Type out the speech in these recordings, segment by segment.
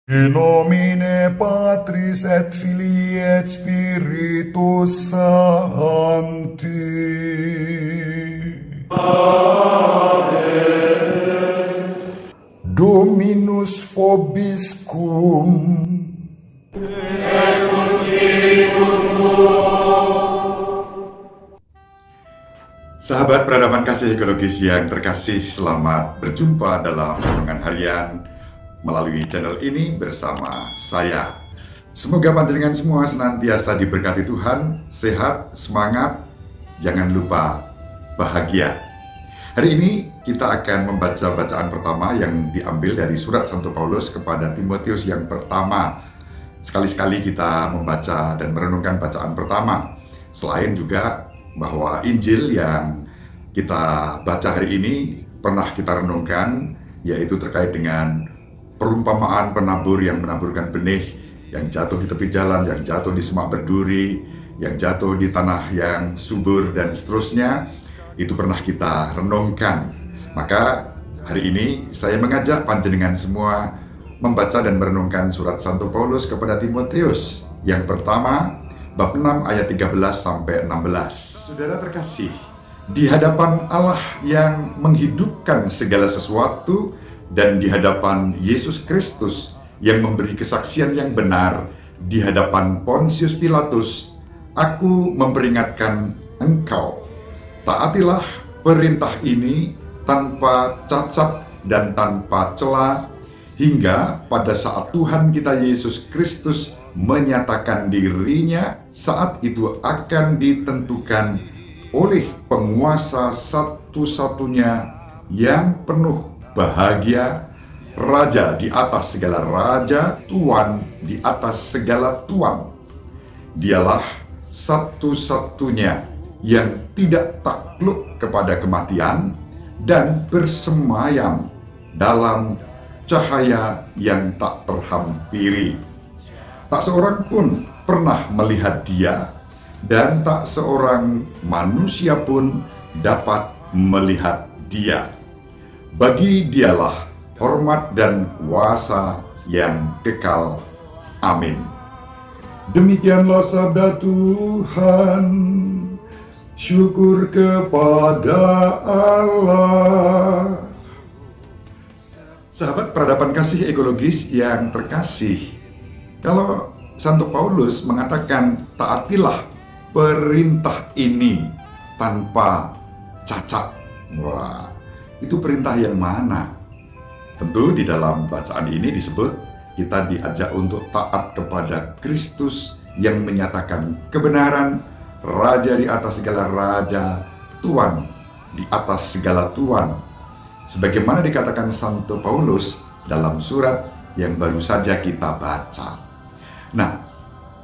In nomine Patris et Filii et Spiritus Sancti. Dominus vobiscum. Sahabat peradaban kasih ekologis yang terkasih, selamat berjumpa dalam renungan harian melalui channel ini bersama saya. Semoga panjenengan semua senantiasa diberkati Tuhan, sehat, semangat, jangan lupa bahagia. Hari ini kita akan membaca bacaan pertama yang diambil dari surat Santo Paulus kepada Timotius yang pertama. Sekali-sekali kita membaca dan merenungkan bacaan pertama. Selain juga bahwa Injil yang kita baca hari ini pernah kita renungkan, yaitu terkait dengan perumpamaan penabur yang menaburkan benih yang jatuh di tepi jalan, yang jatuh di semak berduri, yang jatuh di tanah yang subur, dan seterusnya. Itu pernah kita renungkan. Maka hari ini saya mengajak panjenengan semua membaca dan merenungkan surat Santo Paulus kepada Timotius yang pertama, bab 6 ayat 13 sampai 16. Saudara terkasih, di hadapan Allah yang menghidupkan segala sesuatu dan di hadapan Yesus Kristus yang memberi kesaksian yang benar, di hadapan Pontius Pilatus, aku memperingatkan engkau, taatilah perintah ini tanpa cacat dan tanpa cela, hingga pada saat Tuhan kita Yesus Kristus menyatakan dirinya, saat itu akan ditentukan oleh penguasa satu-satunya yang penuh bahagia, Raja di atas segala raja, Tuan di atas segala tuan. Dialah satu-satunya yang tidak takluk kepada kematian dan bersemayam dalam cahaya yang tak terhampiri. Tak seorang pun pernah melihat Dia, dan tak seorang manusia pun dapat melihat Dia. Bagi Dialah hormat dan kuasa yang kekal. Amin. Demikianlah sabda Tuhan. Syukur kepada Allah. Sahabat peradaban kasih ekologis yang terkasih, kalau Santo Paulus mengatakan taatilah perintah ini tanpa cacat, wah, itu perintah yang mana? Tentu di dalam bacaan ini disebut kita diajak untuk taat kepada Kristus yang menyatakan kebenaran, Raja di atas segala raja, Tuan di atas segala tuan. Sebagaimana dikatakan Santo Paulus dalam surat yang baru saja kita baca. Nah,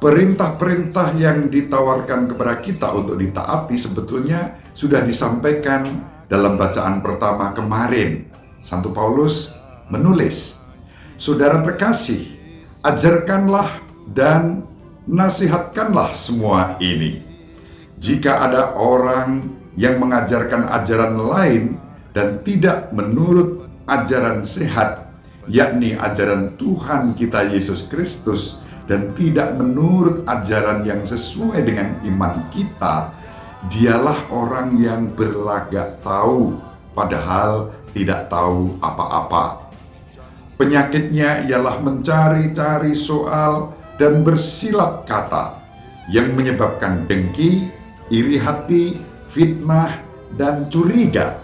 perintah-perintah yang ditawarkan kepada kita untuk ditaati sebetulnya sudah disampaikan dalam bacaan pertama kemarin. Santo Paulus menulis, saudara terkasih, ajarkanlah dan nasihatkanlah semua ini. Jika ada orang yang mengajarkan ajaran lain dan tidak menurut ajaran sehat, yakni ajaran Tuhan kita Yesus Kristus, dan tidak menurut ajaran yang sesuai dengan iman kita, dialah orang yang berlagak tahu, padahal tidak tahu apa-apa. Penyakitnya ialah mencari-cari soal dan bersilat kata yang menyebabkan dengki, iri hati, fitnah, dan curiga.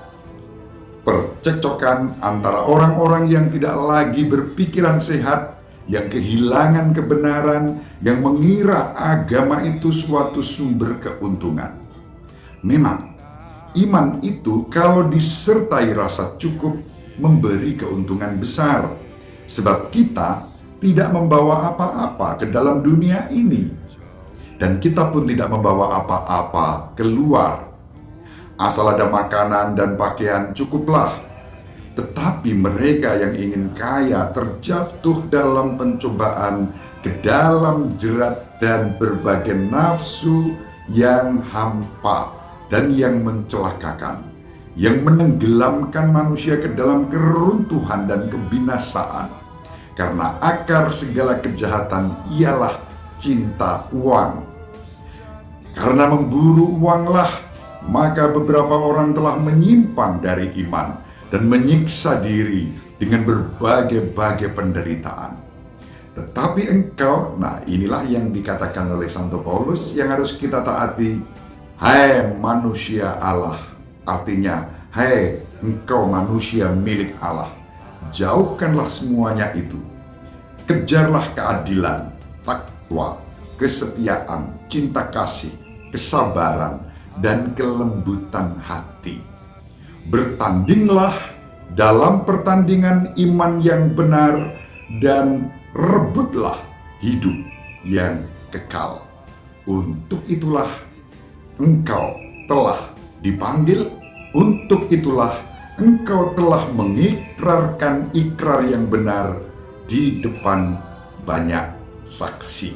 Percekcokan antara orang-orang yang tidak lagi berpikiran sehat, yang kehilangan kebenaran, yang mengira agama itu suatu sumber keuntungan. Memang, iman itu kalau disertai rasa cukup memberi keuntungan besar, sebab kita tidak membawa apa-apa ke dalam dunia ini, dan kita pun tidak membawa apa-apa keluar. Asal ada makanan dan pakaian cukuplah. Tetapi mereka yang ingin kaya terjatuh dalam pencobaan, ke dalam jerat dan berbagai nafsu yang hampa dan yang mencelakakan, yang menenggelamkan manusia ke dalam keruntuhan dan kebinasaan. karena akar segala kejahatan ialah cinta uang. Karena memburu uanglah, maka beberapa orang telah menyimpang dari iman dan menyiksa diri dengan berbagai-bagai penderitaan. Tetapi engkau, nah inilah yang dikatakan oleh Santo Paulus yang harus kita taati. Hai manusia Allah, artinya, hai engkau manusia milik Allah, jauhkanlah semuanya itu. Kejarlah keadilan, takwa, kesetiaan, cinta kasih, kesabaran, dan kelembutan hati. Bertandinglah dalam pertandingan iman yang benar dan rebutlah hidup yang kekal. Untuk itulah engkau telah dipanggil, untuk itulah engkau telah mengikrarkan ikrar yang benar di depan banyak saksi.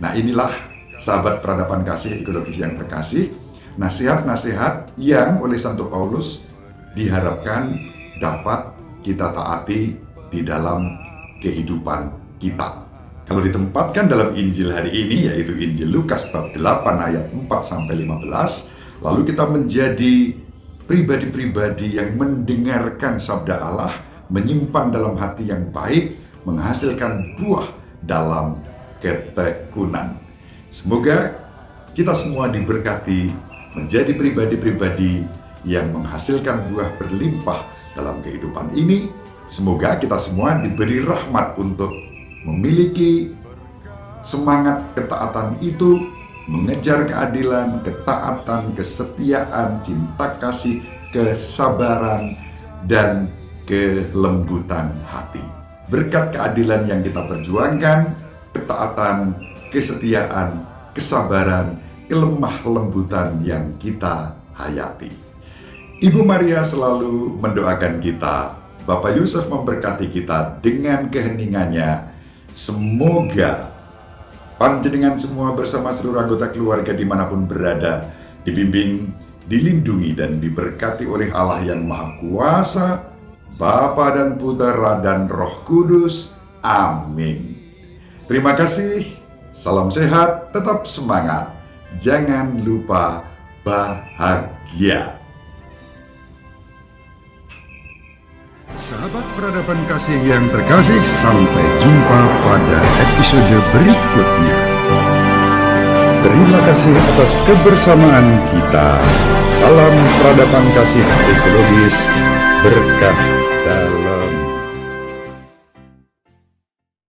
Nah inilah sahabat peradaban kasih ekologis yang terkasih, nasihat-nasihat yang oleh Santo Paulus diharapkan dapat kita taati di dalam kehidupan kita. Kalau ditempatkan dalam Injil hari ini, yaitu Injil Lukas bab 8 ayat 4-15, lalu kita menjadi pribadi-pribadi yang mendengarkan sabda Allah, menyimpan dalam hati yang baik, menghasilkan buah dalam ketekunan. Semoga kita semua diberkati menjadi pribadi-pribadi yang menghasilkan buah berlimpah dalam kehidupan ini. Semoga kita semua diberi rahmat untuk memiliki semangat ketaatan itu, mengejar keadilan, ketaatan, kesetiaan, cinta kasih, kesabaran, dan kelembutan hati. Berkat keadilan yang kita perjuangkan, ketaatan, kesetiaan, kesabaran, kelemah lembutan yang kita hayati. Ibu Maria selalu mendoakan kita, Bapak Yusuf memberkati kita dengan keheningannya. Semoga panjenengan semua bersama seluruh anggota keluarga dimanapun berada, dibimbing, dilindungi, dan diberkati oleh Allah yang Maha Kuasa, Bapa dan Putera dan Roh Kudus. Amin. Terima kasih, salam sehat, tetap semangat, jangan lupa bahagia. Sahabat peradaban kasih yang terkasih, sampai jumpa pada episode berikutnya. Terima kasih atas kebersamaan kita. Salam peradaban kasih ekologis, berkah dalam